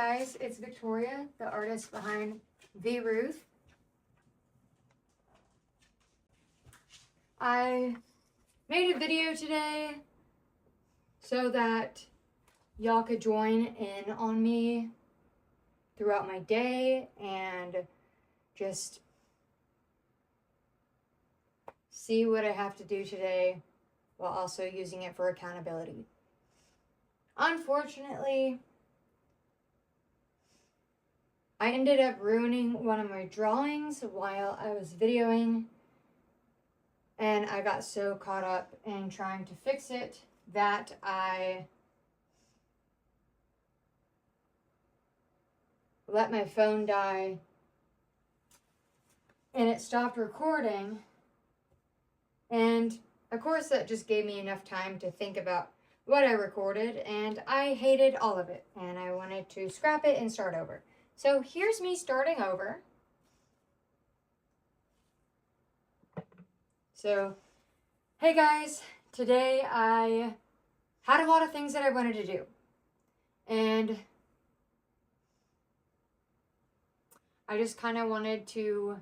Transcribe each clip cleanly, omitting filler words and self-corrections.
guys, it's Victoria, the artist behind V Ruth. I made a video today so that y'all could join in on me throughout my day and just see what I have to do today while also using it for accountability. Unfortunately, I ended up ruining one of my drawings while I was videoing, and I got so caught up in trying to fix it that I let my phone die and it stopped recording. And of course that just gave me enough time to think about what I recorded, and I hated all of it and I wanted to scrap it and start over. So here's me starting over. So, hey guys, today I had a lot of things that I wanted to do. And I just kind of wanted to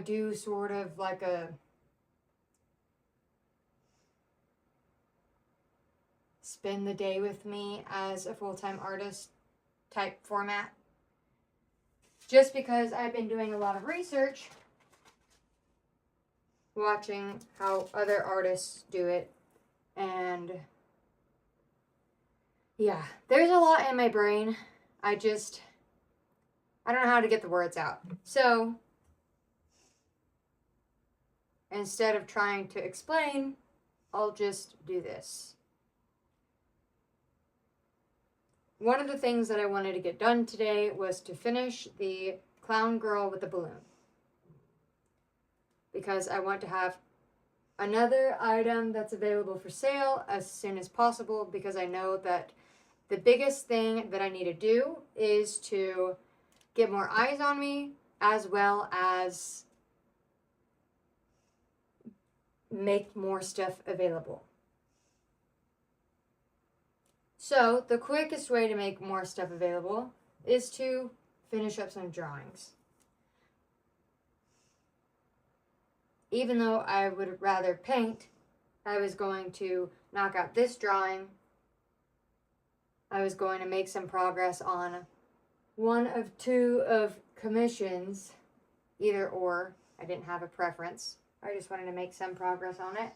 do sort of like a spend the day with me as a full-time artist type format. Just because I've been doing a lot of research, watching how other artists do it, and yeah, there's a lot in my brain. I don't know how to get the words out. So instead of trying to explain, I'll just do this. One of the things that I wanted to get done today was to finish the clown girl with the balloon, because I want to have another item that's available for sale as soon as possible, because I know that the biggest thing that I need to do is to get more eyes on me, as well as make more stuff available. So the quickest way to make more stuff available is to finish up some drawings. Even though I would rather paint, I was going to knock out this drawing. I was going to make some progress on one of two of commissions, either or. I didn't have a preference. I just wanted to make some progress on it.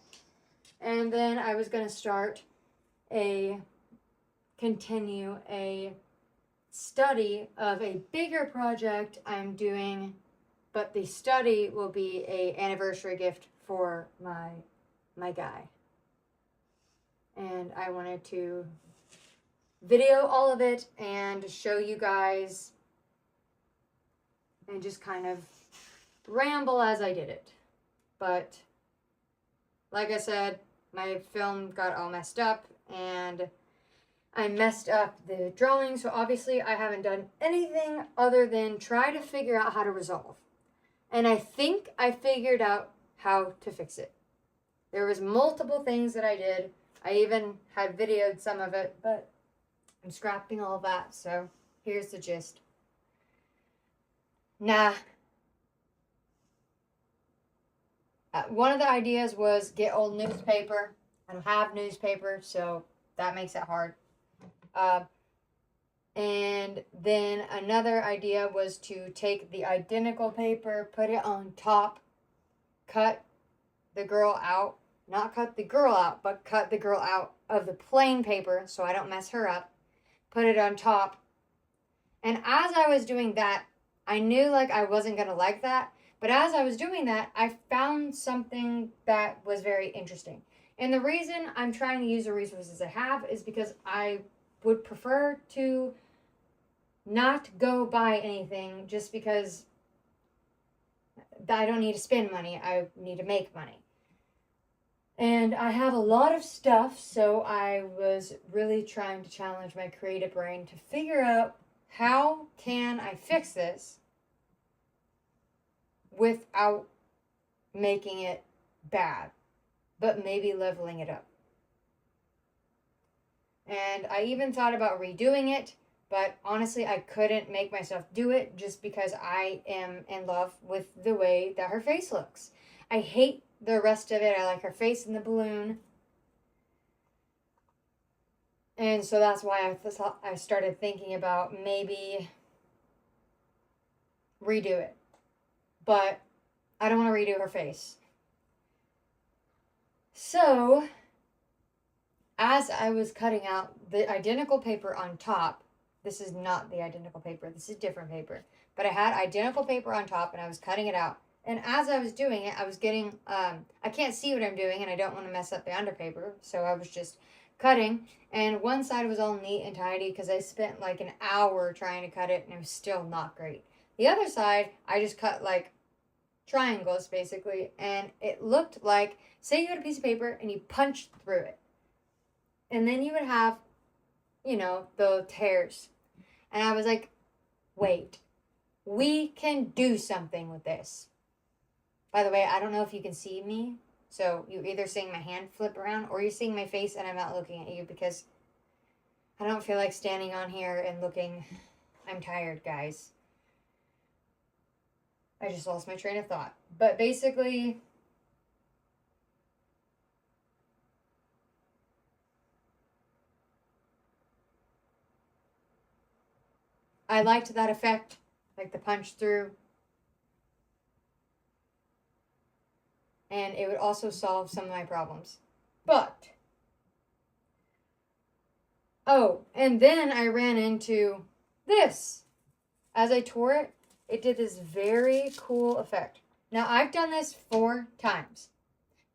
And then I was going to continue a study of a bigger project I'm doing, but the study will be an anniversary gift for my guy. And I wanted to video all of it and show you guys and just kind of ramble as I did it. But like I said, my film got all messed up and I messed up the drawing, so obviously I haven't done anything other than try to figure out how to resolve. And I think I figured out how to fix it. There was multiple things that I did. I even had videoed some of it, but I'm scrapping all of that, so here's the gist. One of the ideas was get old newspaper. I don't have newspaper, so that makes it hard. And then another idea was to take the identical paper, put it on top, cut the girl out. Not cut the girl out, but cut the girl out of the plain paper so I don't mess her up. Put it on top. And as I was doing that, I knew like I wasn't going to like that. But as I was doing that, I found something that was very interesting. And the reason I'm trying to use the resources I have is because I would prefer to not go buy anything just because I don't need to spend money. I need to make money. And I have a lot of stuff, so I was really trying to challenge my creative brain to figure out how can I fix this without making it bad, but maybe leveling it up. And I even thought about redoing it, but honestly, I couldn't make myself do it just because I am in love with the way that her face looks. I hate the rest of it. I like her face in the balloon. And so that's why I started thinking about maybe redo it. But I don't want to redo her face. So, as I was cutting out the identical paper on top, this is not the identical paper, this is different paper, but I had identical paper on top and I was cutting it out. And as I was doing it, I was getting, I can't see what I'm doing and I don't want to mess up the underpaper, so I was just cutting. And one side was all neat and tidy because I spent like an hour trying to cut it and it was still not great. The other side, I just cut like triangles basically, and it looked like, say you had a piece of paper and you punched through it. And then you would have, you know, the tears. And I was like, wait, we can do something with this. By the way, I don't know if you can see me. So you're either seeing my hand flip around or you're seeing my face and I'm not looking at you because I don't feel like standing on here and looking. I'm tired, guys. I just lost my train of thought. But basically, I liked that effect, like the punch through. And it would also solve some of my problems. But, oh, and then I ran into this. As I tore it, it did this very cool effect. Now, I've done this 4 times,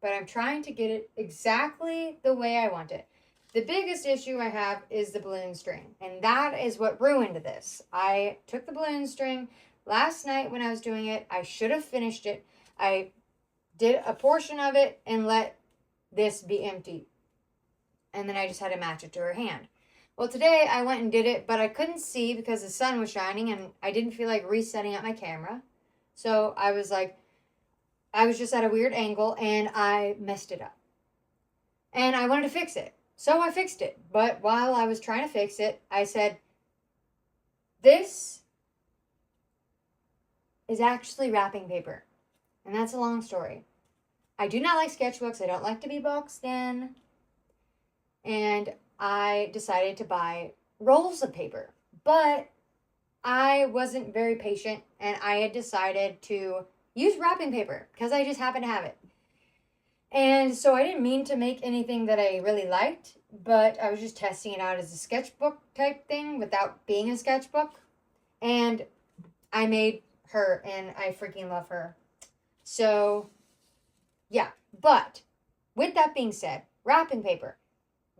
but I'm trying to get it exactly the way I want it. The biggest issue I have is the balloon string, and that is what ruined this. I took the balloon string last night when I was doing it. I should have finished it. I did a portion of it and let this be empty. And then I just had to match it to her hand. Well, today I went and did it, but I couldn't see because the sun was shining and I didn't feel like resetting up my camera. So I was like, I was just at a weird angle and I messed it up. And I wanted to fix it. So I fixed it. But while I was trying to fix it, I said, this is actually wrapping paper. And that's a long story. I do not like sketchbooks. I don't like to be boxed in. And I decided to buy rolls of paper. But I wasn't very patient and I had decided to use wrapping paper because I just happened to have it. And so I didn't mean to make anything that I really liked, but I was just testing it out as a sketchbook type thing without being a sketchbook. And I made her and I freaking love her. So, yeah. But with that being said, wrapping paper,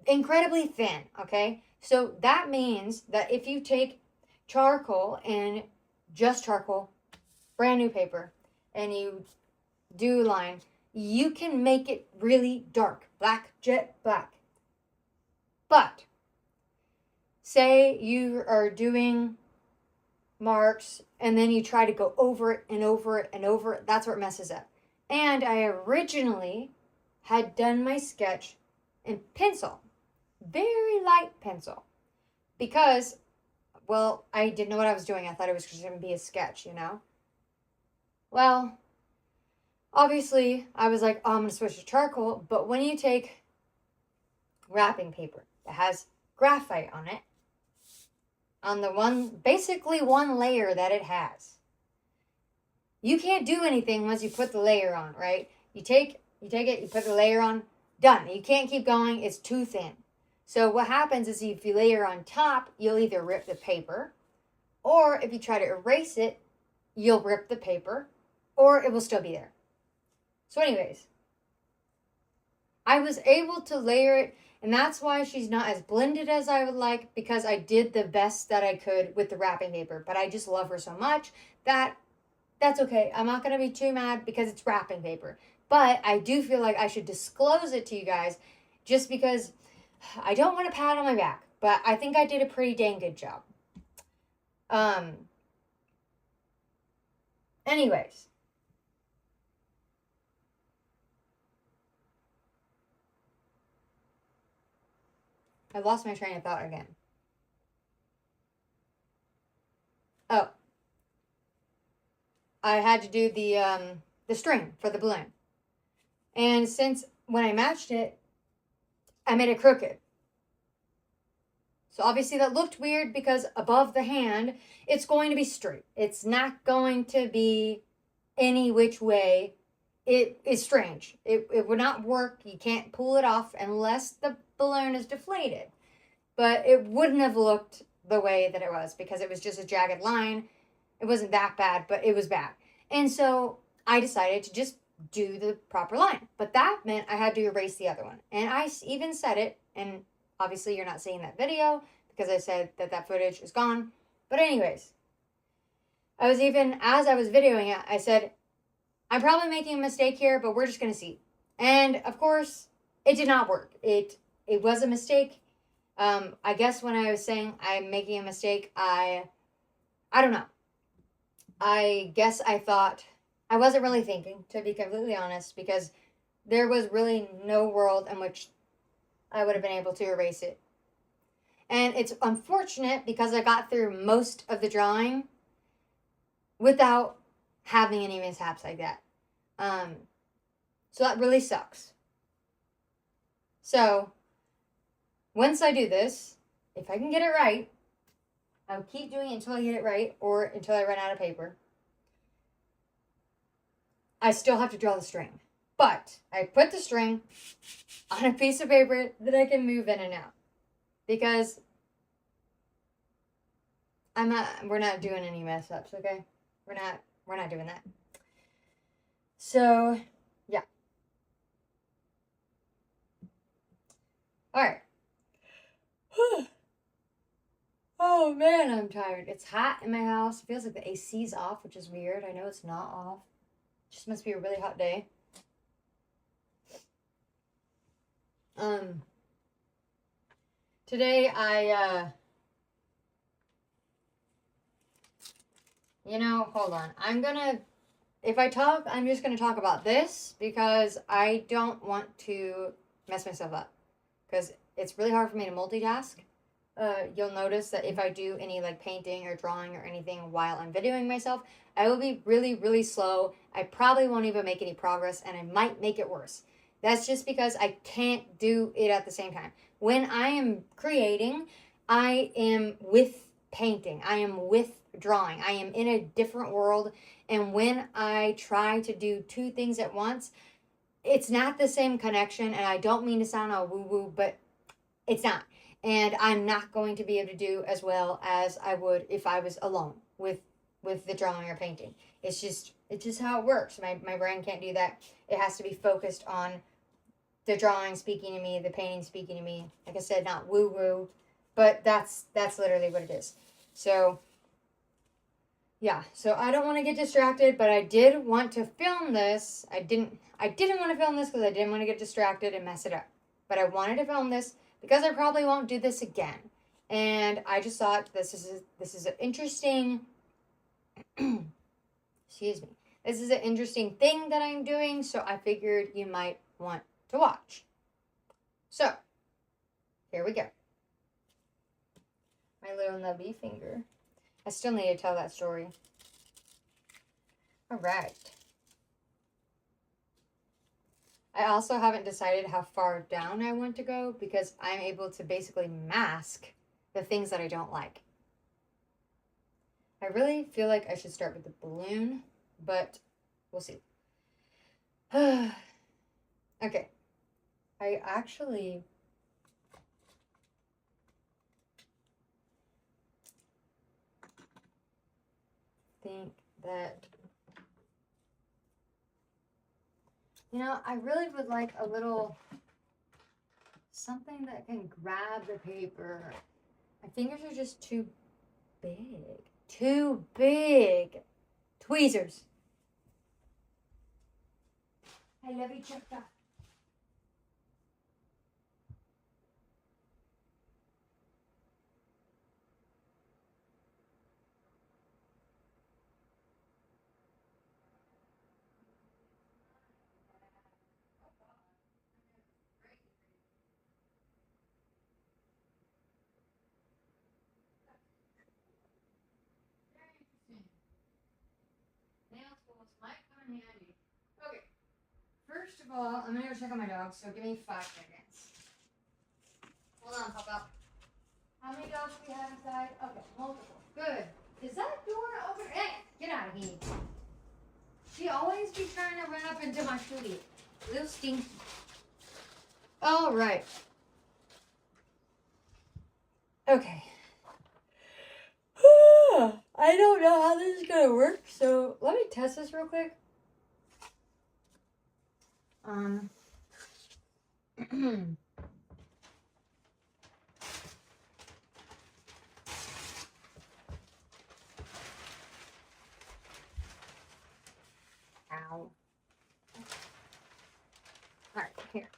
incredibly thin, okay? So that means that if you take charcoal and just charcoal, brand new paper, and you do a line, you can make it really dark, black, jet black. But say you are doing marks and then you try to go over it and over it and over it, that's where it messes up. And I originally had done my sketch in pencil, very light pencil, because, well, I didn't know what I was doing. I thought it was just going to be a sketch, you know? Well, obviously, I was like, oh, I'm going to switch to charcoal, but when you take wrapping paper that has graphite on it, on the basically one layer that it has, you can't do anything once you put the layer on, right? You take it, you put the layer on, done. You can't keep going, it's too thin. So what happens is if you layer on top, you'll either rip the paper, or if you try to erase it, you'll rip the paper, or it will still be there. So anyways, I was able to layer it, and that's why she's not as blended as I would like, because I did the best that I could with the wrapping paper. But I just love her so much that that's okay. I'm not going to be too mad because it's wrapping paper. But I do feel like I should disclose it to you guys just because I don't want to pat on my back. But I think I did a pretty dang good job. Anyways. I lost my train of thought again. Oh, I had to do the string for the balloon. And since when I matched it, I made it crooked. So obviously that looked weird because above the hand, it's going to be straight. It's not going to be any which way. It is strange. It would not work. You can't pull it off unless the balloon is deflated. But it wouldn't have looked the way that it was because it was just a jagged line. It wasn't that bad, but it was bad. And so I decided to just do the proper line. But that meant I had to erase the other one. And I even said it, and obviously you're not seeing that video because I said that footage is gone. But anyways, as I was videoing it, I said, I'm probably making a mistake here, but we're just going to see. And of course, it did not work. It was a mistake. I guess when I was saying I'm making a mistake, I don't know. I guess I thought, I wasn't really thinking, to be completely honest, because there was really no world in which I would have been able to erase it. And it's unfortunate because I got through most of the drawing without having any mishaps like that. So that really sucks. So, once I do this, if I can get it right, I'll keep doing it until I get it right or until I run out of paper. I still have to draw the string. But I put the string on a piece of paper that I can move in and out. Because we're not doing any mess ups, okay? We're not doing that. So, yeah. All right. Oh man, I'm tired. It's hot in my house. It feels like the AC's off, which is weird. I know it's not off. It just must be a really hot day. Today hold on. If I talk, I'm just gonna talk about this because I don't want to mess myself up. Because it's really hard for me to multitask. You'll notice that if I do any like painting or drawing or anything while I'm videoing myself, I will be really, really slow. I probably won't even make any progress and I might make it worse. That's just because I can't do it at the same time. When I am creating, I am with painting. I am with drawing. I am in a different world. And when I try to do two things at once, it's not the same connection. And I don't mean to sound all woo-woo, but it's not. And I'm not going to be able to do as well as I would if I was alone with the drawing or painting. It's just how it works. My brain can't do that. It has to be focused on the drawing speaking to me, the painting speaking to me. Like I said, not woo-woo, but that's literally what it is. So, yeah. So I don't want to get distracted, but I did want to film this. I didn't want to film this because I didn't want to get distracted and mess it up. But I wanted to film this because I probably won't do this again. And I just thought this is an interesting excuse me. This is an interesting thing that I'm doing, so I figured you might want to watch. So, here we go. My little nubby finger. I still need to tell that story. All right. I also haven't decided how far down I want to go because I'm able to basically mask the things that I don't like. I really feel like I should start with the balloon, but we'll see. Okay. I actually think that, I really would like a little something that can grab the paper. My fingers are just too big. Too big. Tweezers. I love you, Chuck. handy. Okay. First of all, I'm gonna go check on my dogs, so give me 5 seconds. Hold on, Papa. How many dogs do we have inside? Okay, multiple. Good. Is that door open? Hey, get out of here. She always be trying to run up into my foodie. Little stinky. All right. Okay. I don't know how this is gonna work, so let me test this real quick. Ow. Alright, here.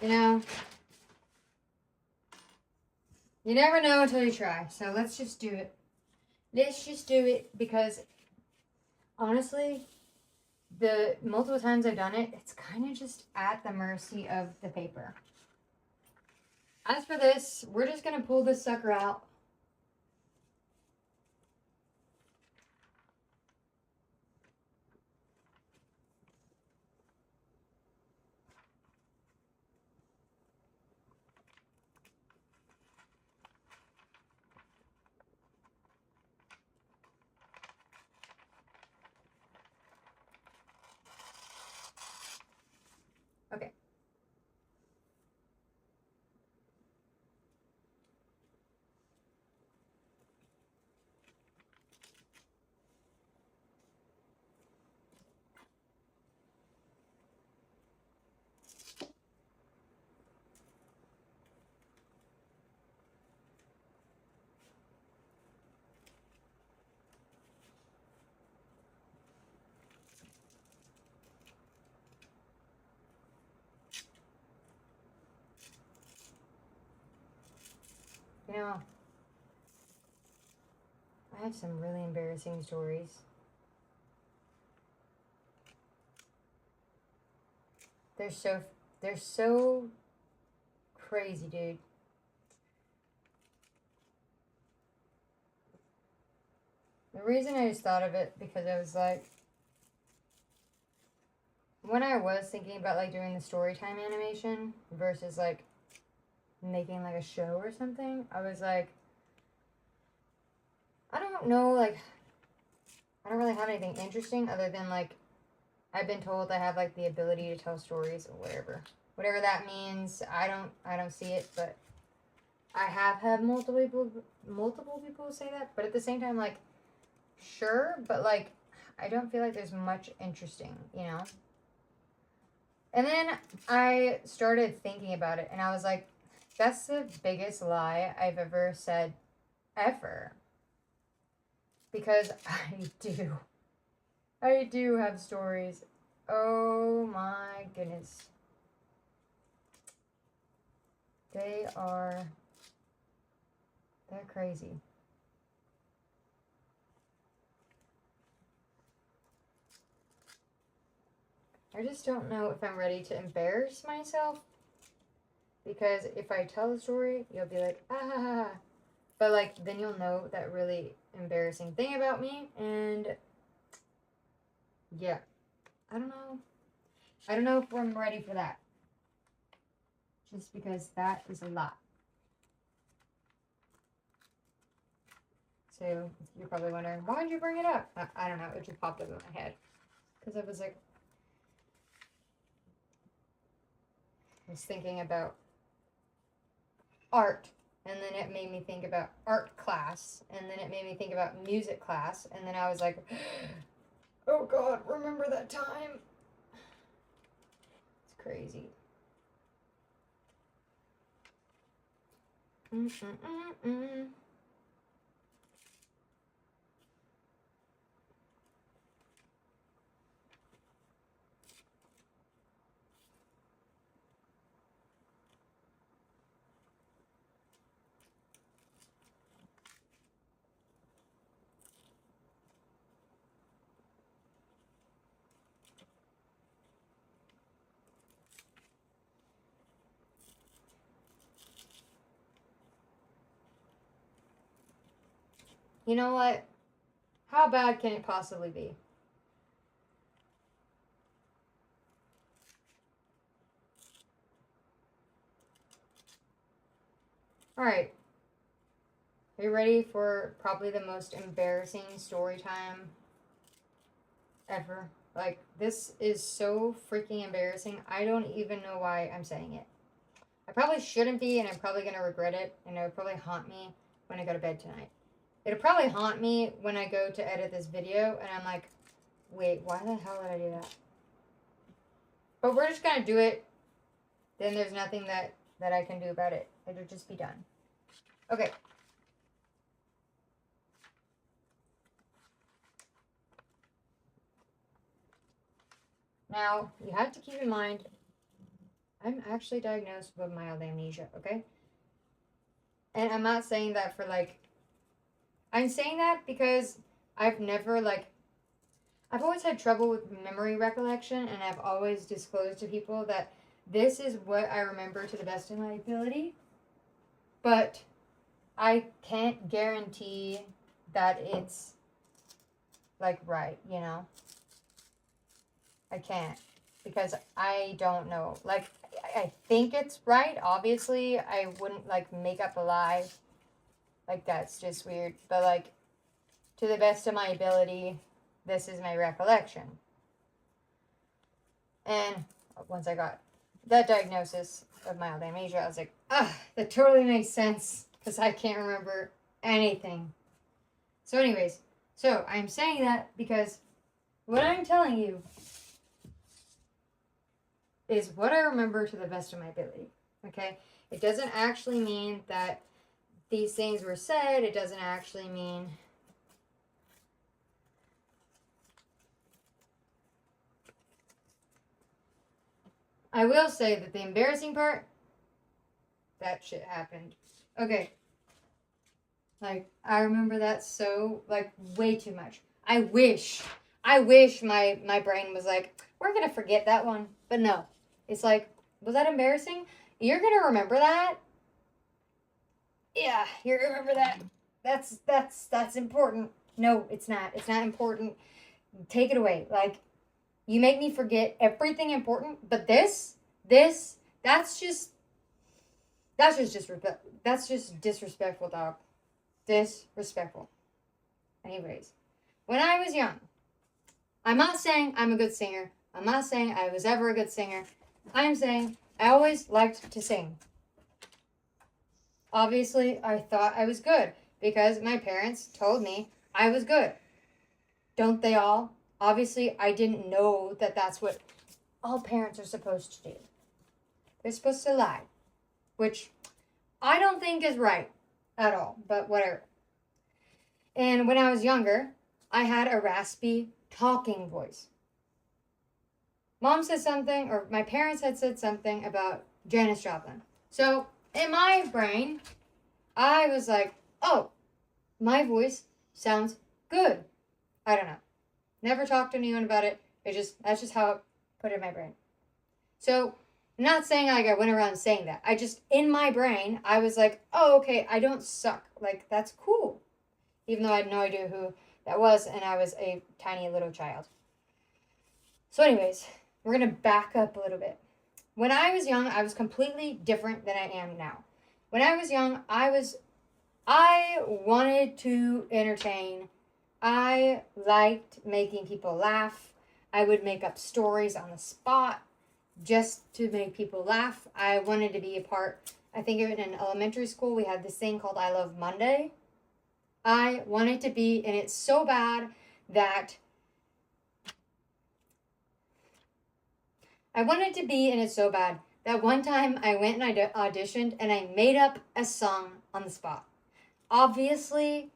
You know, you never know until you try. So let's just do it. Let's just do it because honestly, the multiple times I've done it, it's kind of just at the mercy of the paper. As for this, we're just going to pull this sucker out. Okay. You know, I have some really embarrassing stories. They're so crazy, dude. The reason I just thought of it because I was like, when I was thinking about like doing the story time animation versus like making like a show or something, I was like, I don't know, like, I don't really have anything interesting other than like, I've been told I have like the ability to tell stories or whatever that means. I don't see it, but I have had multiple people say that, but at the same time, like, sure, but like, I don't feel like there's much interesting, you know? And then I started thinking about it, and I was like, that's the biggest lie I've ever said, ever. Because I do have stories. Oh my goodness. They're crazy. I just don't know if I'm ready to embarrass myself. Because if I tell the story, you'll be like, ah ha ha ha. But like, then you'll know that really embarrassing thing about me. And yeah, I don't know. I don't know if I'm ready for that. Just because that is a lot. So you're probably wondering, why did you bring it up? I don't know. It just popped up in my head. Because I was like, I was thinking about art And then it made me think about art class. And then it made me think about music class. And then I was like, oh God, remember that time? It's crazy. Mm-mm-mm-mm. You know what? How bad can it possibly be? Alright. Are you ready for probably the most embarrassing story time ever? Like, this is so freaking embarrassing. I don't even know why I'm saying it. I probably shouldn't be, and I'm probably going to regret it, and it'll probably haunt me when I go to bed tonight. It'll probably haunt me when I go to edit this video, and I'm like, wait, why the hell did I do that? But we're just going to do it. Then there's nothing that I can do about it. It'll just be done. Okay. Now, you have to keep in mind, I'm actually diagnosed with mild amnesia, okay? And I'm not saying that for like, I'm saying that because I've never I've always had trouble with memory recollection, and I've always disclosed to people that this is what I remember to the best of my ability. But I can't guarantee that it's like right, you know? I can't, because I don't know. Like, I think it's right. Obviously, I wouldn't like make up a lie. Like, that's just weird. But like, to the best of my ability, this is my recollection. And once I got that diagnosis of mild amnesia, I was like, that totally makes sense, because I can't remember anything. So anyways, so I'm saying that because what I'm telling you is what I remember to the best of my ability, okay? It doesn't actually mean that these things were said. It doesn't actually mean I will say that the embarrassing part, that shit happened. Okay. Like, I remember that so, like, way too much. I wish my brain was like, we're gonna forget that one. But no. It's like, was that embarrassing? You're gonna remember that? Yeah, you're gonna remember that. That's important. No, it's not. It's not important. Take it away. Like, you make me forget everything important, but that's just disrespect. That's just disrespectful, dog. Disrespectful. Anyways, when I was young, I'm not saying I'm a good singer. I'm not saying I was ever a good singer. I'm saying I always liked to sing. Obviously, I thought I was good because my parents told me I was good. Don't they all? Obviously, I didn't know that that's what all parents are supposed to do. They're supposed to lie, which I don't think is right at all, but whatever. And when I was younger, I had a raspy talking voice. Mom said something, or my parents had said something about Janis Joplin. So in my brain, I was like, oh, my voice sounds good. I don't know. Never talked to anyone about it. That's just how I put it in my brain. So I'm not saying like I went around saying that. I just, in my brain, I was like, oh, okay, I don't suck. Like, that's cool. Even though I had no idea who that was, and I was a tiny little child. So anyways, we're going to back up a little bit. When I was young, I was completely different than I am now. When I was young, I wanted to entertain. I liked making people laugh. I would make up stories on the spot just to make people laugh. I wanted to be a part I think even in elementary school, we had this thing called I Love Monday. I wanted to be in it so bad that one time I went and I auditioned and I made up a song on the spot. Obviously,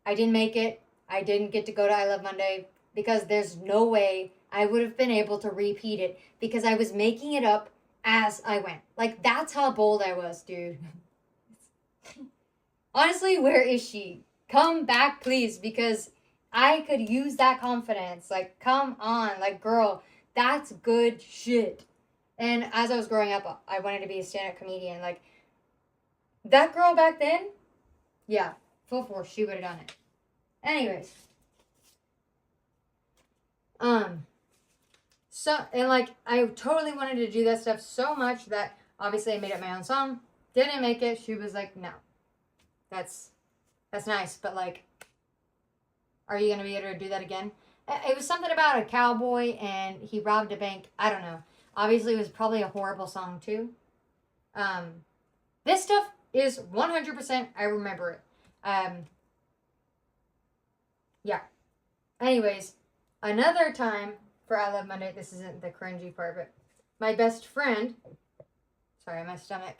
I didn't make it. I didn't get to go to I Love Monday because there's no way I would have been able to repeat it because I was making it up as I went. Like, that's how bold I was, dude. Honestly, where is she? Come back, please, because I could use that confidence. Like, come on. Like, girl, that's good shit. And as I was growing up, I wanted to be a stand-up comedian. Like, that girl back then, yeah, full force, she would have done it. Anyways. So, and like, I totally wanted to do that stuff so much that obviously I made up my own song. Didn't make it. She was like, no. That's nice, but like, are you going to be able to do that again? It was something about a cowboy and he robbed a bank. I don't know. Obviously, it was probably a horrible song too. This stuff is 100%, I remember it. Yeah. Anyways, another time for I Love Monday, this isn't the cringy part, but my best friend, sorry, my stomach,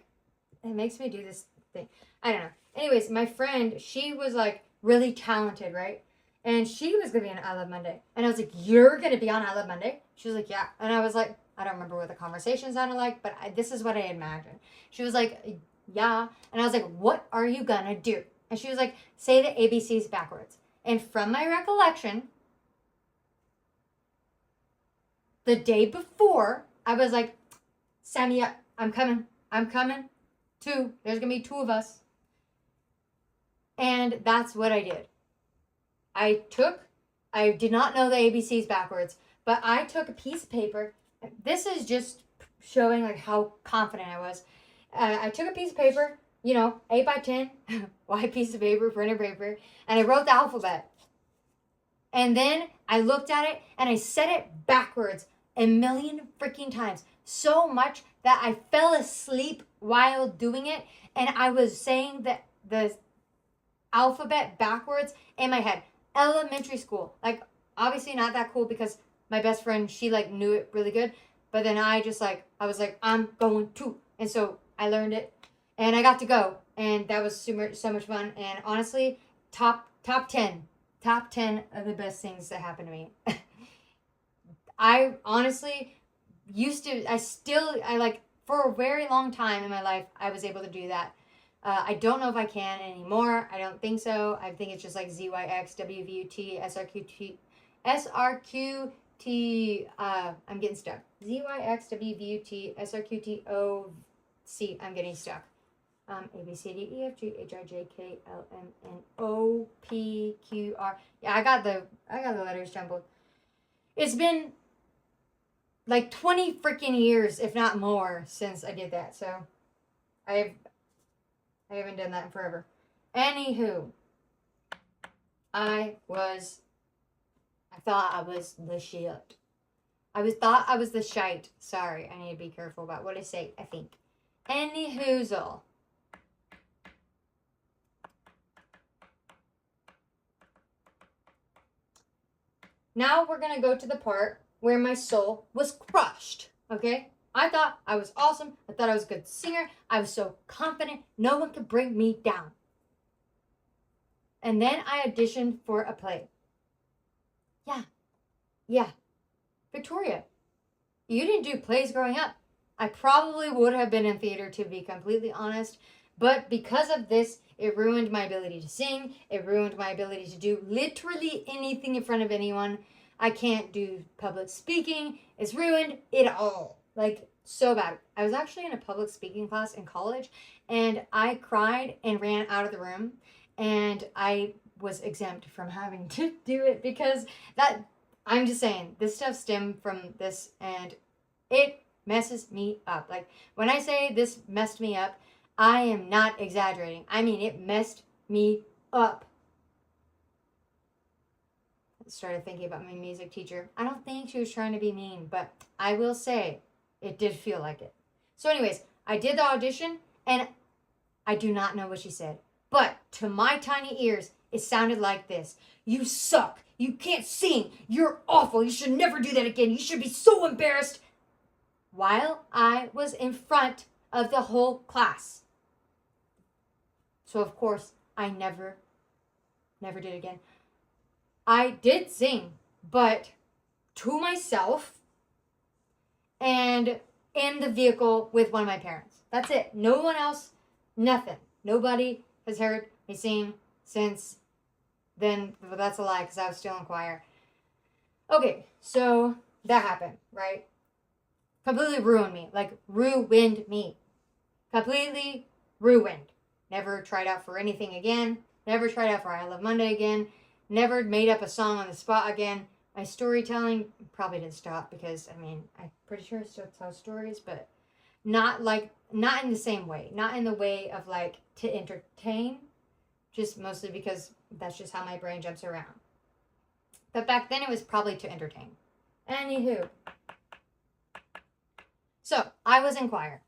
it makes me do this thing. I don't know. Anyways, my friend, she was like really talented, right? And she was going to be on I Love Monday. And I was like, you're going to be on I Love Monday? She was like, yeah. And I was like, I don't remember what the conversation sounded like, but this is what I imagined. She was like, yeah. And I was like, what are you going to do? And she was like, say the ABCs backwards. And from my recollection, the day before, I was like, Sammy, I'm coming. Two. There's going to be two of us. And that's what I did. I did not know the ABCs backwards, but I took a piece of paper. This is just showing like how confident I was. I took a piece of paper, 8 by 10, white piece of paper, printer paper, and I wrote the alphabet. And then I looked at it and I said it backwards a million freaking times. So much that I fell asleep while doing it. And I was saying the alphabet backwards in my head. Elementary school. Like, obviously not that cool because my best friend, she like knew it really good. But then I was like, I'm going to. And so I learned it and I got to go. And that was so much fun. And honestly, top 10 of the best things that happened to me. I honestly for a very long time in my life, I was able to do that. I don't know if I can anymore. I don't think so. I think it's just like ZYX, WVUT, SRQT, I'm getting stuck. ZYX, WVUT, SRQT, I'm getting stuck. A, B, C, D, E, F, G, H, I, J, K, L, M, N, O, P, Q, R. Yeah, I got the letters jumbled. It's been like 20 freaking years, if not more, since I did that. So I haven't done that in forever. Anywho, I thought I was the shit. Thought I was the shite. Sorry, I need to be careful about what I say, I think. Anyhoozle. Now we're going to go to the part where my soul was crushed, okay? I thought I was awesome. I thought I was a good singer. I was so confident. No one could bring me down. And then I auditioned for a play. Yeah. Victoria, you didn't do plays growing up. I probably would have been in theater, to be completely honest. But because of this, it ruined my ability to sing. It ruined my ability to do literally anything in front of anyone. I can't do public speaking. It's ruined it all. Like, so bad. I was actually in a public speaking class in college, and I cried and ran out of the room. And I was exempt from having to do it because I'm just saying, this stuff stemmed from this, and it messes me up. Like, when I say this messed me up, I am not exaggerating. I mean, it messed me up. I started thinking about my music teacher. I don't think she was trying to be mean, but I will say it did feel like it. So anyways, I did the audition, and I do not know what she said. But to my tiny ears, it sounded like this. You suck. You can't sing. You're awful. You should never do that again. You should be so embarrassed. While I was in front of the whole class. So, of course, I never did again. I did sing, but to myself and in the vehicle with one of my parents. That's it. No one else, nothing. Nobody has heard me sing since then. But that's a lie because I was still in choir. Okay, so that happened, right? Completely ruined me. Like, ruined me. Completely ruined. Never tried out for anything again. Never tried out for I Love Monday again. Never made up a song on the spot again. My storytelling probably didn't stop because, I mean, I'm pretty sure I still tell stories, but not in the same way. Not in the way of, like, to entertain. Just mostly because that's just how my brain jumps around. But back then it was probably to entertain. Anywho. So, I was in choir.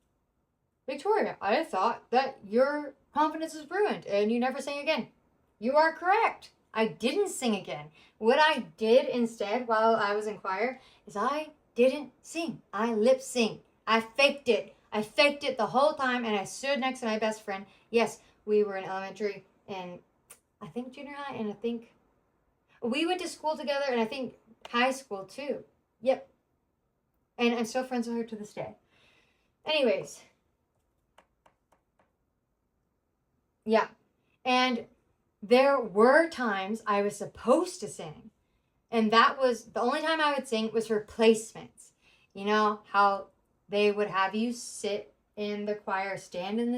Victoria, I thought that your confidence is ruined and you never sing again. You are correct. I didn't sing again. What I did instead while I was in choir is I didn't sing. I lip synced. I faked it. I faked it the whole time, and I stood next to my best friend. Yes, we were in elementary and I think junior high, and I think we went to school together, and I think high school too. Yep. And I'm still friends with her to this day. Anyways. Yeah. And there were times I was supposed to sing. And that was the only time I would sing was for placements. You know how they would have you sit in the choir, stand in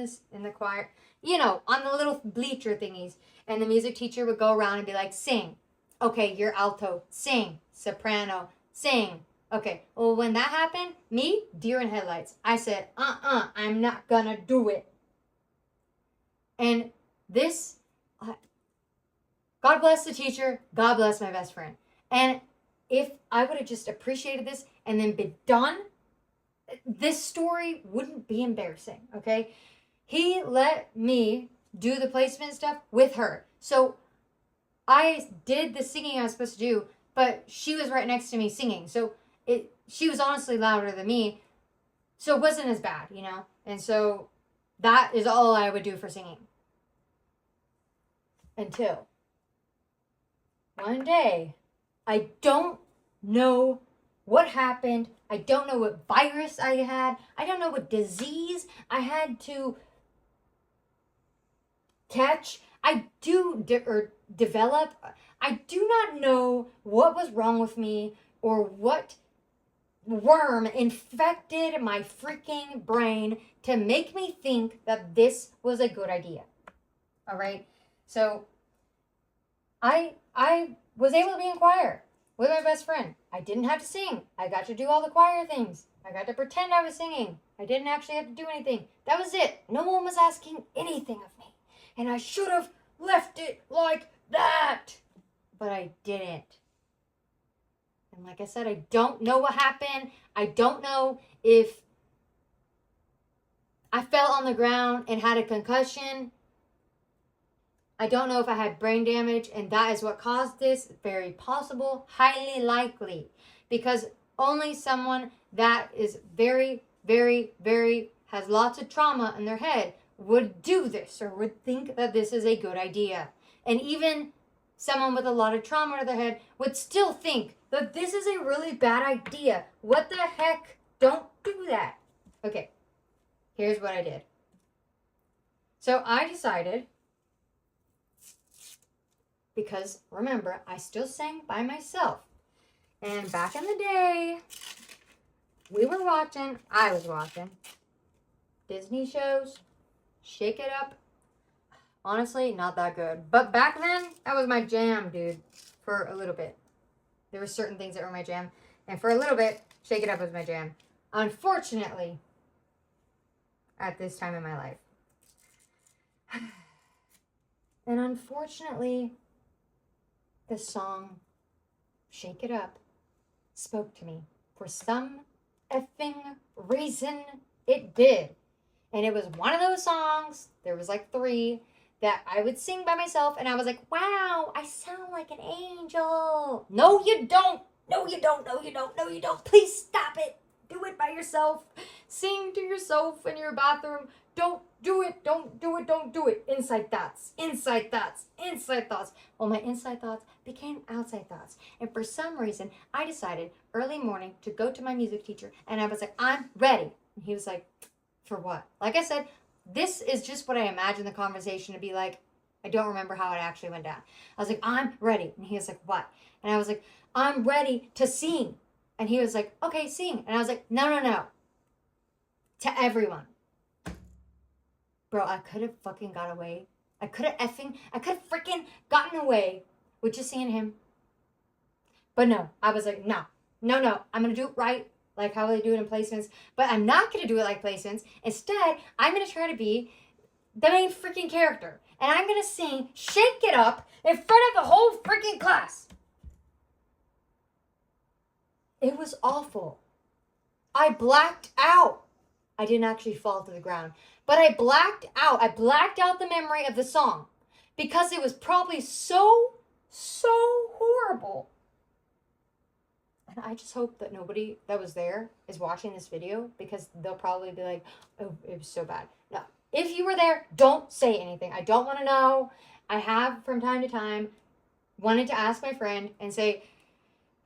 the choir, you know, on the little bleacher thingies. And the music teacher would go around and be like, sing. Okay, you're alto. Sing. Soprano. Sing. Okay. Well, when that happened, me, deer in headlights. I said, I'm not gonna do it. And this, God bless the teacher, God bless my best friend. And if I would have just appreciated this and then been done, this story wouldn't be embarrassing, okay? He let me do the placement stuff with her. So I did the singing I was supposed to do, but she was right next to me singing. So she was honestly louder than me. So it wasn't as bad, you know? And so that is all I would do for singing. Until one day, I don't know what happened. I don't know what virus I had. I don't know what disease I had to catch. Develop. I do not know what was wrong with me or what worm infected my freaking brain to make me think that this was a good idea. All right. So I was able to be in choir with my best friend. I didn't have to sing. I got to do all the choir things. I got to pretend I was singing. I didn't actually have to do anything. That was it. No one was asking anything of me. And I should have left it like that. But I didn't. And like I said, I don't know what happened. I don't know if I fell on the ground and had a concussion. I don't know if I had brain damage and that is what caused this. Very possible, highly likely. Because only someone that is very, very, very, has lots of trauma in their head would do this or would think that this is a good idea. And even someone with a lot of trauma in their head would still think that this is a really bad idea. What the heck? Don't do that. Okay, here's what I did. So I decided, because remember, I still sang by myself. And back in the day, I was watching Disney shows, Shake It Up. Honestly, not that good. But back then, that was my jam, dude, for a little bit. There were certain things that were my jam. And for a little bit, Shake It Up was my jam. Unfortunately, at this time in my life. And unfortunately, the song Shake It Up spoke to me. For some effing reason, it did. And it was one of those songs, there was like 3, that I would sing by myself. And I was like, wow, I sound like an angel. No, you don't. No, you don't. No, you don't. No, you don't. Please stop it. Do it by yourself. Sing to yourself in your bathroom. Don't do it. Don't do it. Don't do it. Inside thoughts. Inside thoughts. Inside thoughts. Well, my inside thoughts became outside thoughts. And for some reason, I decided early morning to go to my music teacher. And I was like, I'm ready. And he was like, for what? Like I said, this is just what I imagined the conversation to be like. I don't remember how it actually went down. I was like, I'm ready. And he was like, what? And I was like, I'm ready to sing. And he was like, okay, sing. And I was like, no, no, no. To everyone. Bro, I could have fucking got away. I could have freaking gotten away with just singing him. But no, I was like, no. No, no. I'm going to do it right. Like how they do it in placements. But I'm not going to do it like placements. Instead, I'm going to try to be the main freaking character. And I'm going to sing Shake It Up in front of the whole freaking class. It was awful. I blacked out. I didn't actually fall to the ground. But I blacked out. I blacked out the memory of the song. Because it was probably so horrible. And I just hope that nobody that was there is watching this video. Because they'll probably be like, oh, it was so bad. No. If you were there, don't say anything. I don't want to know. I have, from time to time, wanted to ask my friend and say,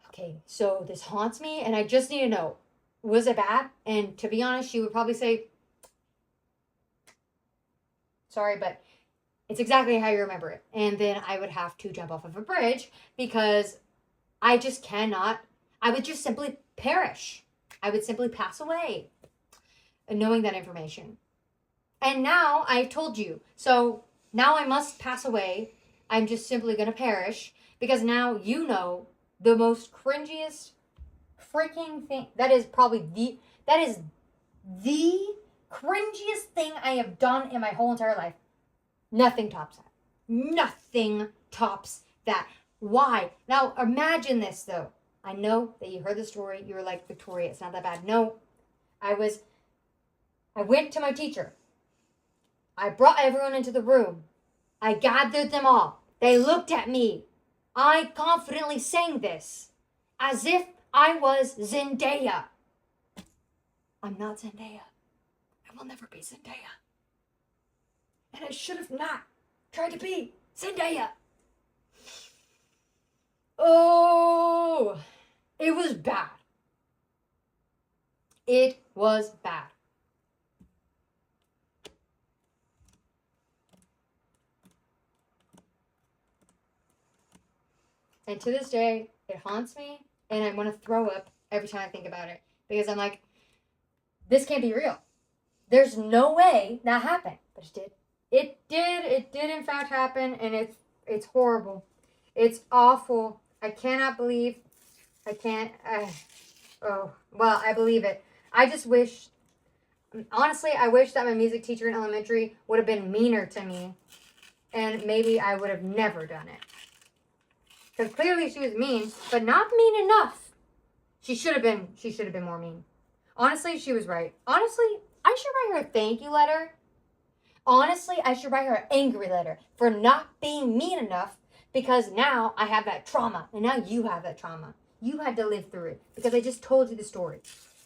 okay, so this haunts me, and I just need to know, was it bad? And to be honest, she would probably say, sorry, but it's exactly how you remember it. And then I would have to jump off of a bridge because I just cannot, I would just simply perish. I would simply pass away knowing that information. And now I've told you. So now I must pass away. I'm just simply going to perish because now you know the most cringiest freaking thing. That is the cringiest thing I have done in my whole entire life. Nothing tops that. Nothing tops that. Why? Now imagine this though. I know that you heard the story. You were like, Victoria, it's not that bad. No, I went to my teacher. I brought everyone into the room. I gathered them all. They looked at me. I confidently sang this as if I was Zendaya. I'm not Zendaya. I will never be Zendaya. And I should have not tried to be Zendaya. Oh, it was bad. It was bad. And to this day, it haunts me, and I want to throw up every time I think about it. Because I'm like, this can't be real. There's no way that happened. But it did. It did in fact happen, and it's horrible. It's awful. I cannot believe, I believe it. I just wish, honestly, I wish that my music teacher in elementary would have been meaner to me. And maybe I would have never done it. Because clearly she was mean, but not mean enough. She should have been more mean. Honestly, she was right. Honestly, I should write her a thank you letter. Honestly, I should write her an angry letter for not being mean enough because now I have that trauma. And now you have that trauma. You had to live through it because I just told you the story.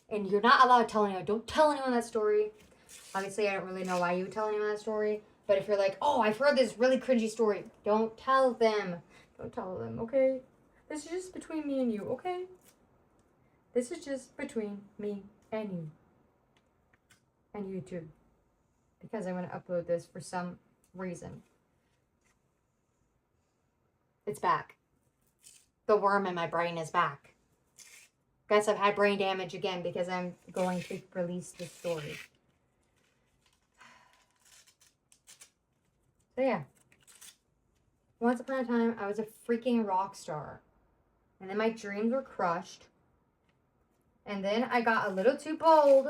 And you're not allowed to tell anyone. Don't tell anyone that story. Obviously, I don't really know why you would tell anyone that story. But if you're like, oh, I've heard this really cringy story, don't tell them. Don't tell them, okay? This is just between me and you, okay? This is just between me and you. And you too. Because I'm going to upload this for some reason. It's back. The worm in my brain is back. Guess I've had brain damage again because I'm going to release this story. So yeah. Once upon a time, I was a freaking rock star. And then my dreams were crushed. And then I got a little too bold.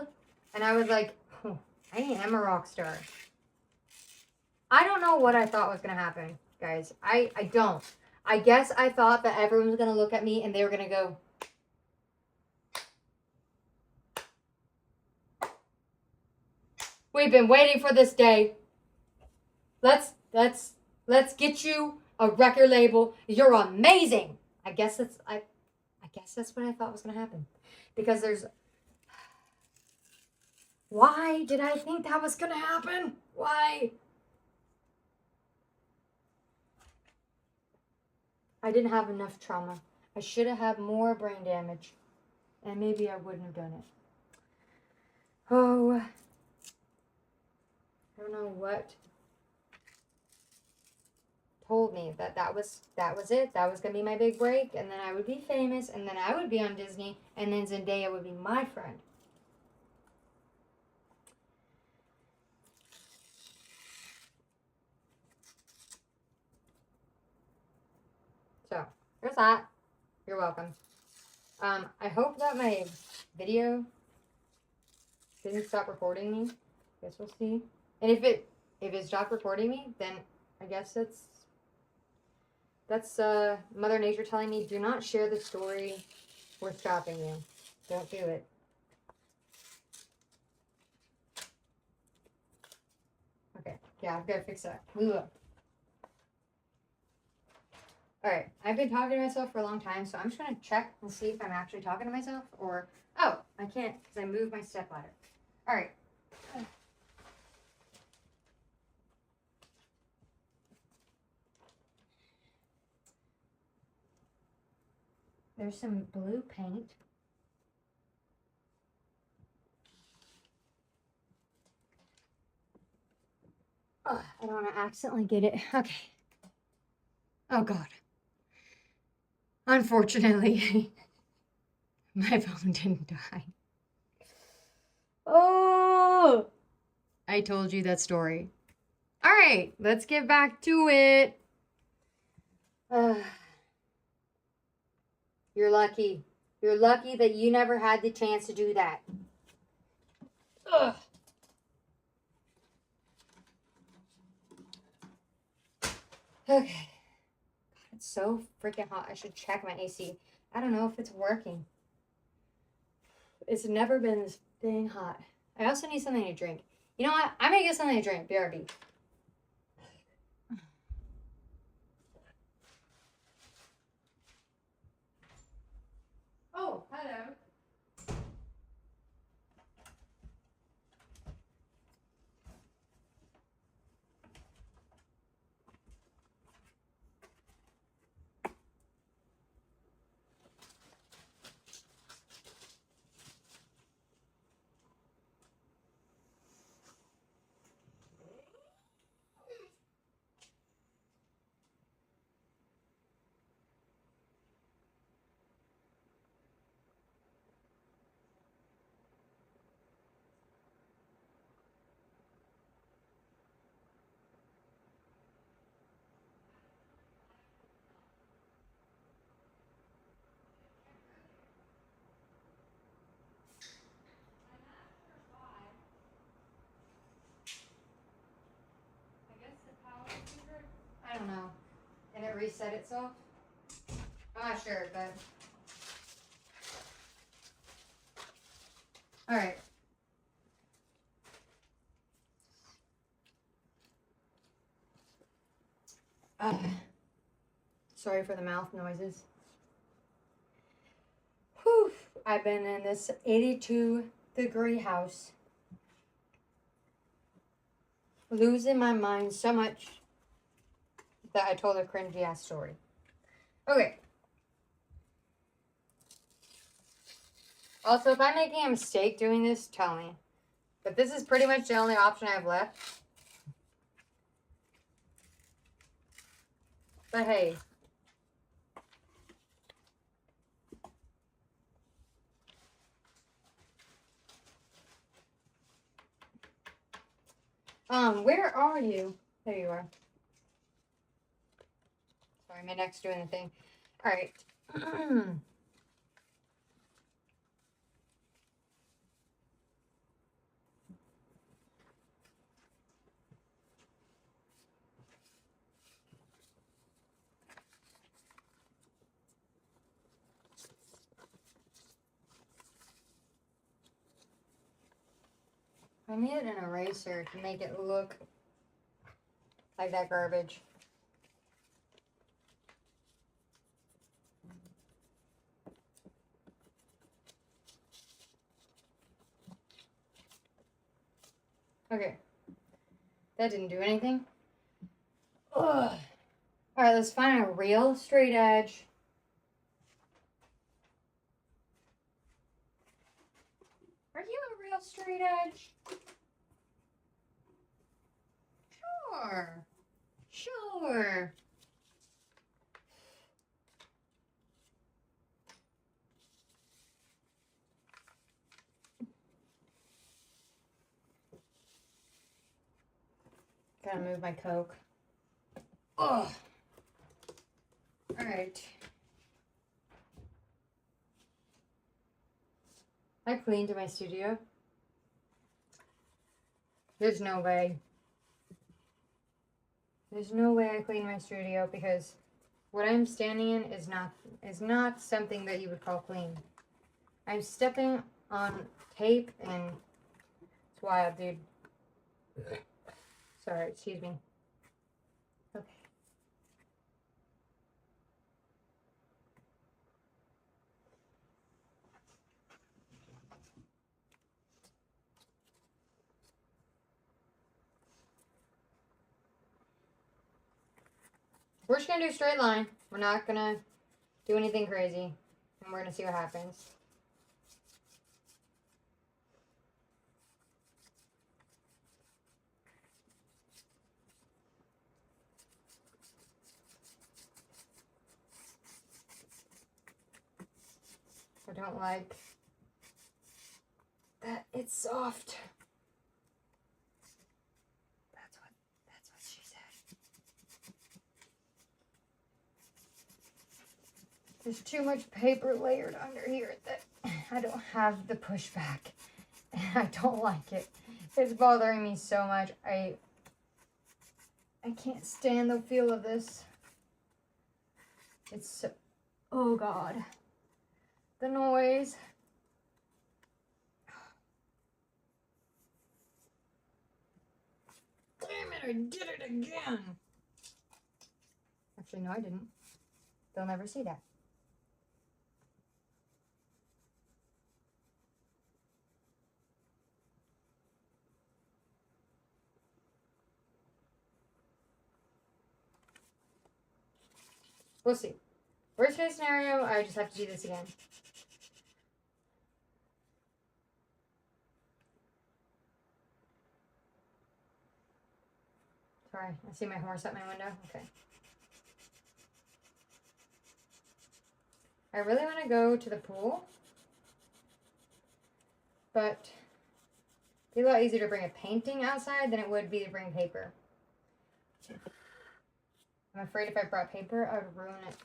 And I was like, oh, I am a rock star. I don't know what I thought was going to happen, guys. I don't. I guess I thought that everyone was going to look at me and they were going to go, We've been waiting for this day. Let's get you a record label. You're amazing. I guess that's what I thought was gonna happen. Because there's why did I think that was gonna happen? Why? I didn't have enough trauma. I should have had more brain damage. And maybe I wouldn't have done it. Oh, I don't know what told me that was it. That was gonna be my big break, and then I would be famous, and then I would be on Disney, and then Zendaya would be my friend. So there's that. You're welcome. I hope that my video didn't stop recording me. Guess we'll see. And if it stopped recording me, then I guess that's Mother Nature telling me, do not share the story. We're stopping you. Don't do it. Okay. Yeah, I've got to fix that. Ugh. Alright, I've been talking to myself for a long time, so I'm just going to check and see if I'm actually talking to myself, or... Oh, I can't, because I moved my stepladder. Alright. There's some blue paint. Oh, I don't want to accidentally get it. Okay. Oh, God. Unfortunately, my phone didn't die. Oh! I told you that story. All right, let's get back to it. You're lucky. You're lucky that you never had the chance to do that. Ugh. Okay. God, it's so freaking hot. I should check my AC. I don't know if it's working. It's never been this dang hot. I also need something to drink. You know what? I'm gonna get something to drink. BRB. Oh, hello. I don't know. And it reset itself? I'm not sure, but... Alright. Sorry for the mouth noises. Whew. I've been in this 82-degree house. Losing my mind so much that I told a cringy ass story. Okay. Also, if I'm making a mistake doing this, tell me. But this is pretty much the only option I have left. But hey. Where are you? There you are. Sorry, my neck's doing the thing. Alright. I needed an eraser to make it look like that garbage. Okay. That didn't do anything. Ugh. Alright, let's find a real straight edge. Are you a real straight edge? Sure. Sure. Gotta move my Coke. Ugh. Alright. I cleaned my studio. There's no way. There's no way I cleaned my studio because what I'm standing in is not something that you would call clean. I'm stepping on tape and it's wild, dude. Sorry, excuse me. Okay. We're just gonna do a straight line. We're not gonna do anything crazy. And we're gonna see what happens. I don't like that it's soft. That's what she said. There's too much paper layered under here that I don't have the pushback. And I don't like it. It's bothering me so much. I can't stand the feel of this. It's so, oh God. The noise. Damn it, I did it again. Actually, no, I didn't. They'll never see that. We'll see. Worst case scenario, I just have to do this again. Sorry, I see my horse at my window. Okay. I really want to go to the pool, but it'd be a lot easier to bring a painting outside than it would be to bring paper. I'm afraid if I brought paper, I would ruin it.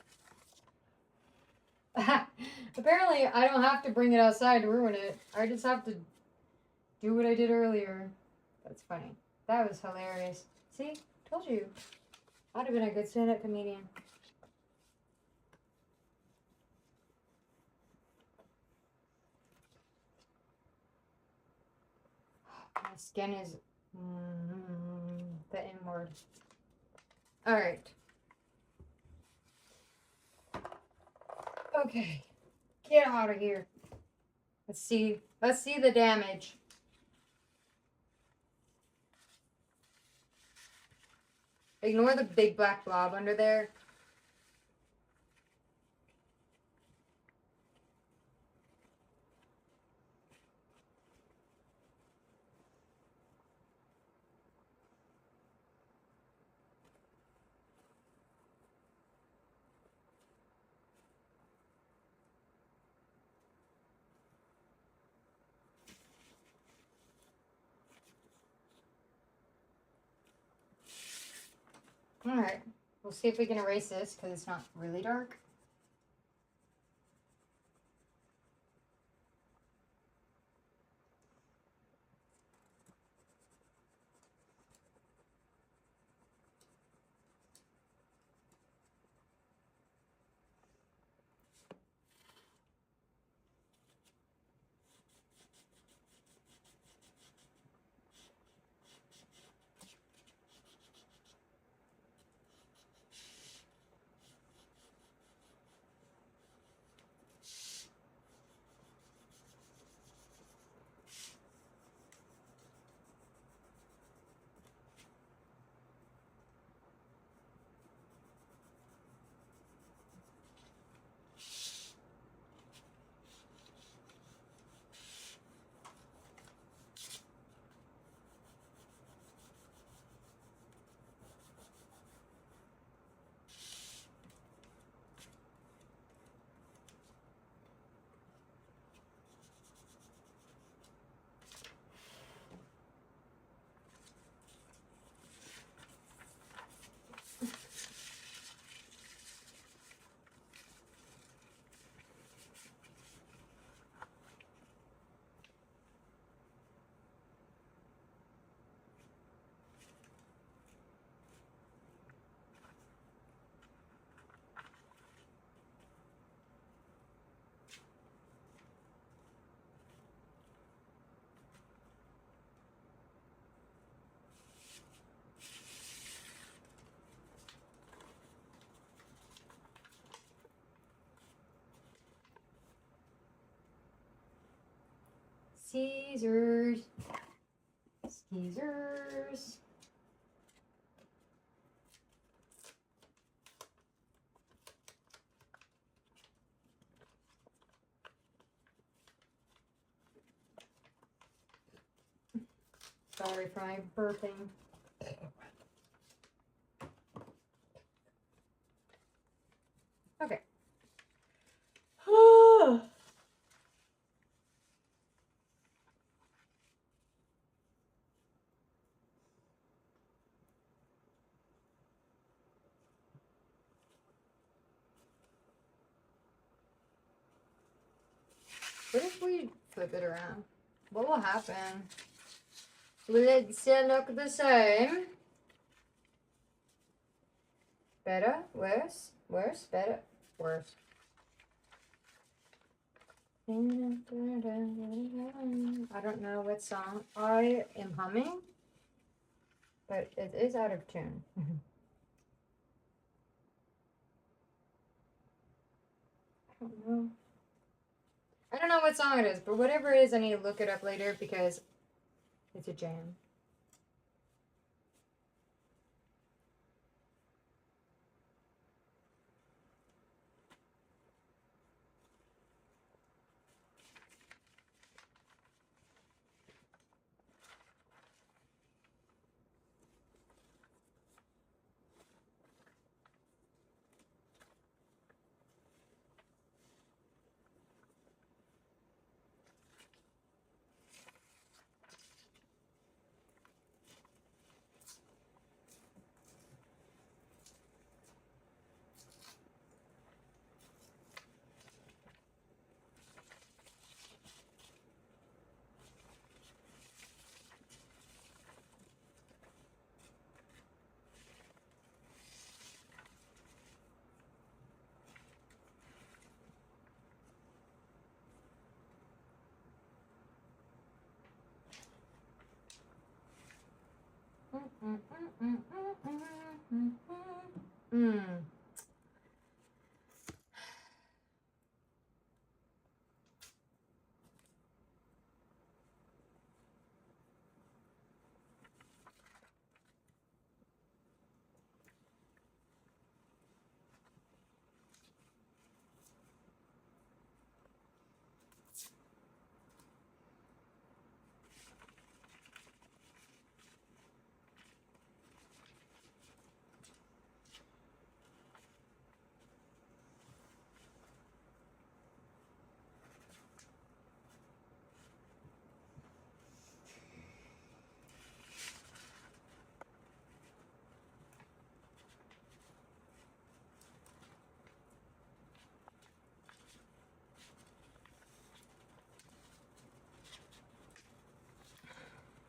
Apparently, I don't have to bring it outside to ruin it. I just have to do what I did earlier. That's funny. That was hilarious. See? Told you. I'd have been a good stand-up comedian. My skin is the N-word. Alright. Okay. Get out of here. Let's see. Let's see the damage. Ignore the big black blob under there. Alright. We'll see if we can erase this because it's not really dark. Skeezers. Skeezers. Sorry for my burping. Okay. What if we flip it around? What will happen? Will it still look the same? Better? Worse? Worse? Better? Worse. I don't know what song I am humming, but it is out of tune. I don't know. I don't know what song it is, but whatever it is, I need to look it up later because it's a jam.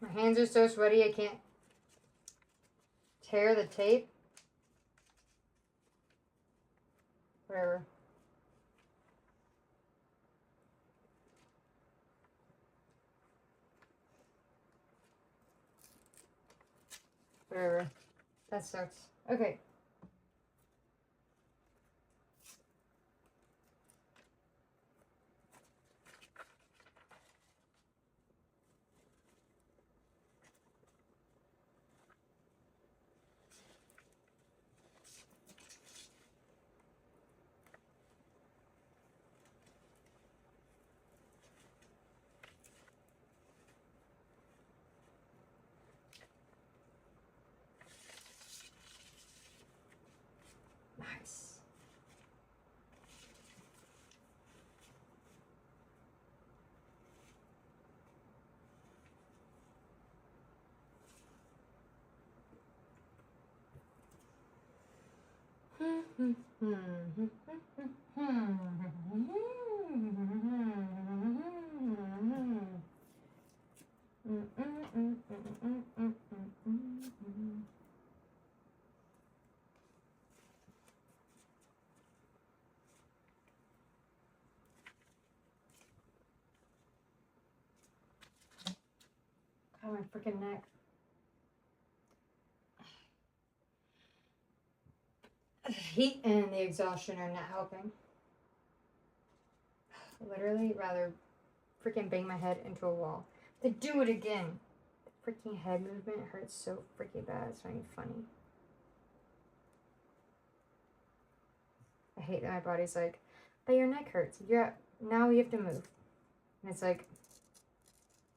My hands are so sweaty I can't tear the tape. Whatever. Whatever. That sucks. Okay. Nice. Oh, my freaking neck. The heat and the exhaustion are not helping. Literally, rather freaking bang my head into a wall. To do it again. The freaking head movement hurts so freaking bad. It's not even funny. I hate that my body's like, but your neck hurts. Now you have to move. And it's like,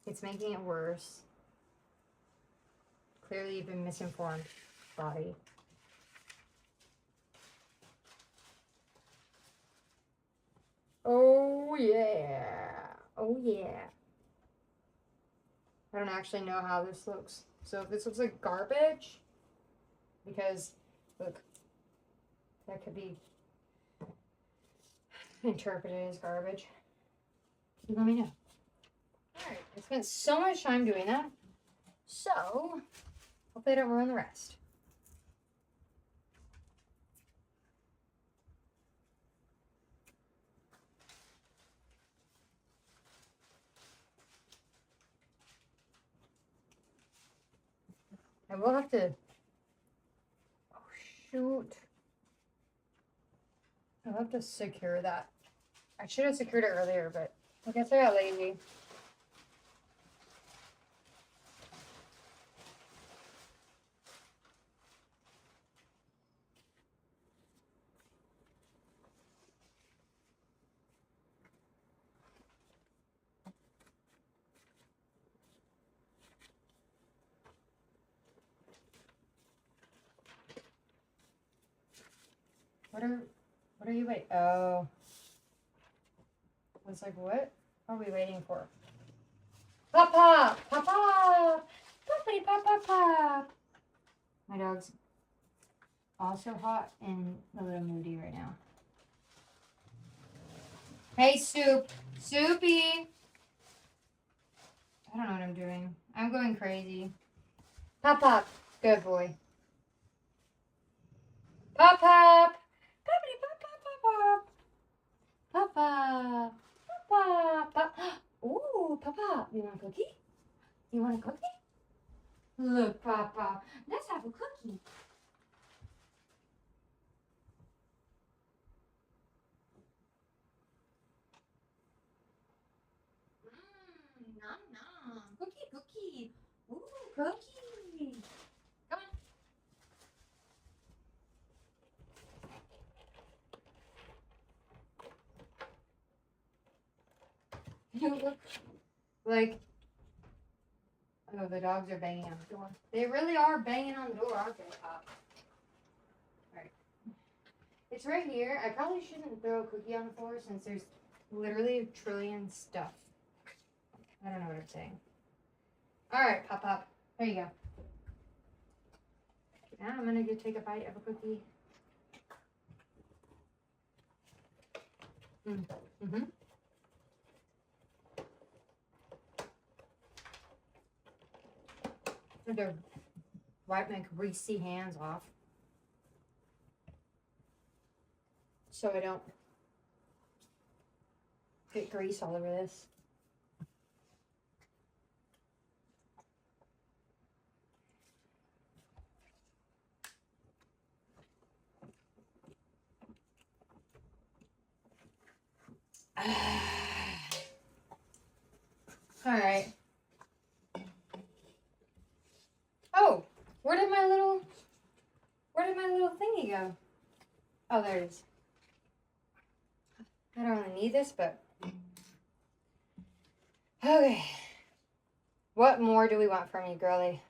it's making it worse. Clearly you've been misinformed, body. Oh yeah. Oh yeah. I don't actually know how this looks. So if this looks like garbage, because look, that could be interpreted as garbage. Let me know. Alright, I spent so much time doing that. So hopefully I don't ruin the rest. I will have to. Oh, shoot. I'll have to secure that. I should have secured it earlier, but I guess I got lazy. What are you waiting? Oh. I was like, what are we waiting for? Papa! Papa! Poppity pop pop pop! My dog's also hot and a little moody right now. Hey, Soup! Soupy! I don't know what I'm doing. I'm going crazy. Pop pop! Good boy. Pop pop! Poppity pop pop pop pop! Papa! Papa! Pop! Ooh, Papa! You want a cookie? You want a cookie? Look, Papa. Let's have a cookie. Nom nom. Cookie, cookie. Ooh, cookie. Come on. You look like. Oh, the dogs are banging on the door. They really are banging on the door, aren't they, Pop? Alright. It's right here. I probably shouldn't throw a cookie on the floor since there's literally a trillion stuff. I don't know what I'm saying. Alright, Pop Pop. There you go. Now I'm gonna go take a bite of a cookie. Mm-hmm. To wipe my greasy hands off so I don't get grease all over this. All right. Oh, where did my little thingy go? Oh, there it is. I don't really need this, but okay. What more do we want from you, girly?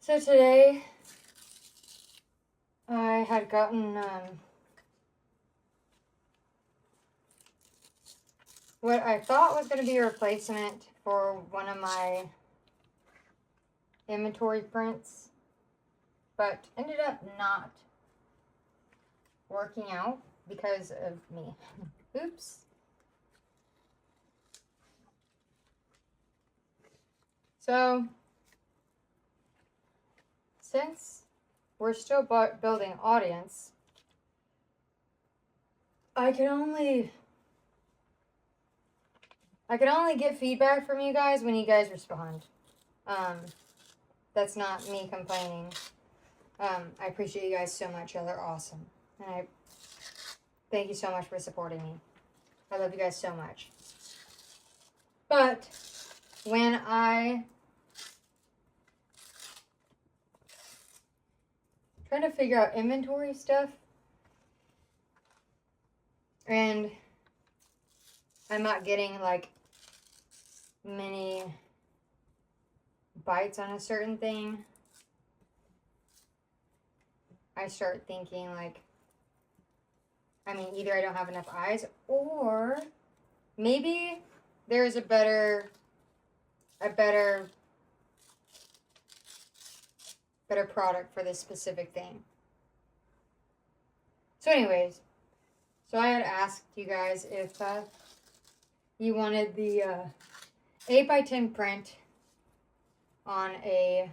So today, I had gotten what I thought was going to be a replacement for one of my inventory prints, but ended up not working out because of me. Oops. So, since we're still building audience, I can only get feedback from you guys when you guys respond. That's not me complaining. I appreciate you guys so much. Y'all are awesome. And I thank you so much for supporting me. I love you guys so much. But when I trying to figure out inventory stuff, and I'm not getting like many bites on a certain thing, I start thinking like, I mean, either I don't have enough eyes, or maybe there's a better product for this specific thing. So anyways, so I had asked you guys if you wanted the 8x10 print on a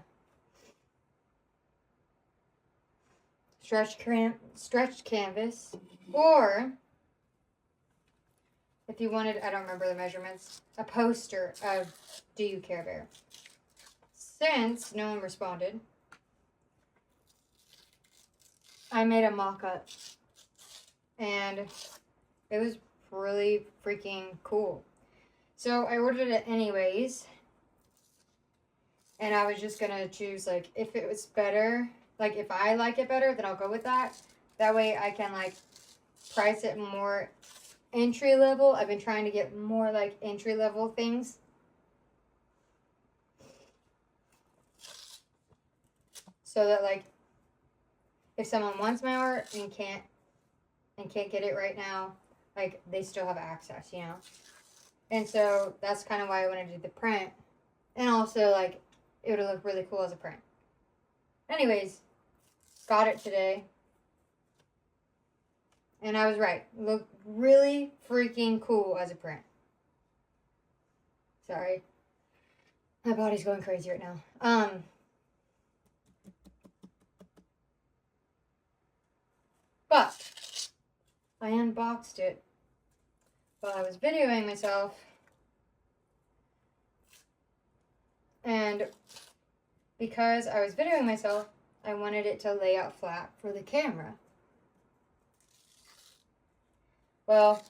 stretched canvas, or if you wanted, I don't remember the measurements, a poster of Do You Care Bear. Since no one responded, I made a mock-up, and it was really freaking cool. So I ordered it anyways, and I was just gonna choose, like, if it was better, like, if I like it better, then I'll go with that. That way I can, like, price it more entry level. I've been trying to get more, like, entry level things. So that, like, if someone wants my art and can't get it right now, like, they still have access, you know? And so that's kind of why I wanted to do the print. And also, like, it would look really cool as a print. Anyways, got it today. And I was right. It looked really freaking cool as a print. Sorry. My body's going crazy right now. But I unboxed it while I was videoing myself, and because I was videoing myself, I wanted it to lay out flat for the camera. Well,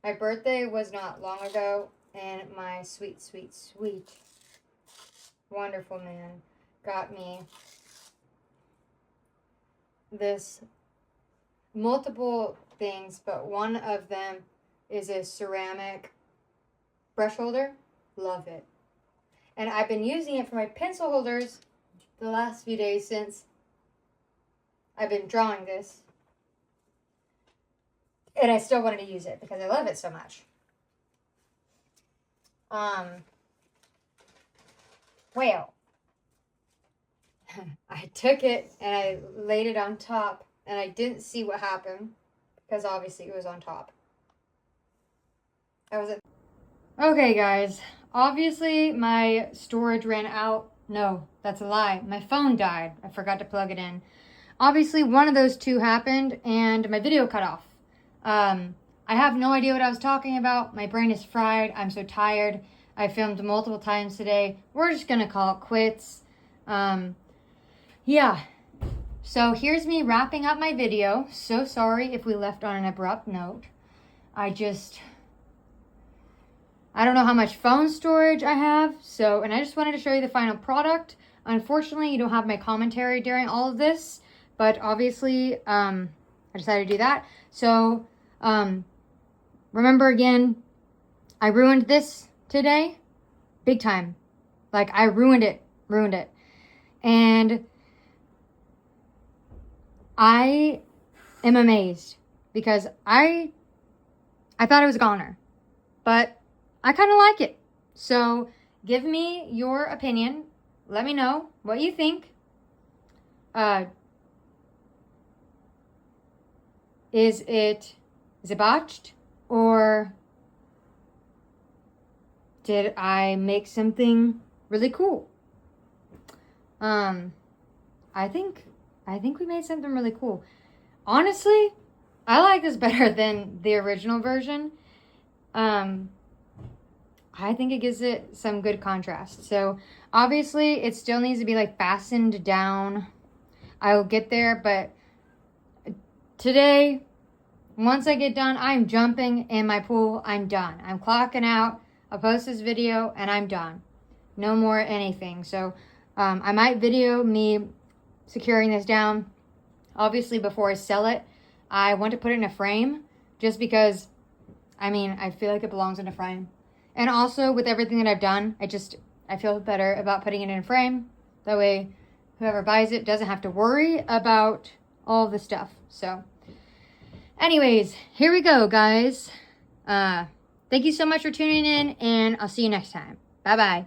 my birthday was not long ago, and my sweet, sweet, sweet, wonderful man got me this multiple things, but one of them is a ceramic brush holder. Love it. And I've been using it for my pencil holders the last few days since I've been drawing this. And I still wanted to use it because I love it so much. Well, I took it and I laid it on top, and I didn't see what happened because obviously it was on top. That was it. Okay, guys. Obviously, my storage ran out. No, that's a lie. My phone died. I forgot to plug it in. Obviously, one of those two happened, and my video cut off. I have no idea what I was talking about. My brain is fried. I'm so tired. I filmed multiple times today. We're just going to call it quits. Yeah. So here's me wrapping up my video. So sorry if we left on an abrupt note. I don't know how much phone storage I have. And I just wanted to show you the final product. Unfortunately, you don't have my commentary during all of this. But obviously, I decided to do that. So, remember again, I ruined this today. Big time. Like, I ruined it. And I am amazed because I thought it was a goner, but I kind of like it. So give me your opinion. Let me know what you think. Is it botched, or did I make something really cool? I think we made something really cool. Honestly, I like this better than the original version. I think it gives it some good contrast. So obviously it still needs to be like fastened down. I'll get there, but today, once I get done, I'm jumping in my pool. I'm done. I'm clocking out. I'll post this video and I'm done. No more anything. So I might video me securing this down. Obviously, before I sell it, I want to put it in a frame just because, I mean, I feel like it belongs in a frame. And also, with everything that I've done, I feel better about putting it in a frame. That way, whoever buys it doesn't have to worry about all the stuff. So, anyways, here we go, guys. Thank you so much for tuning in, and I'll see you next time. Bye-bye.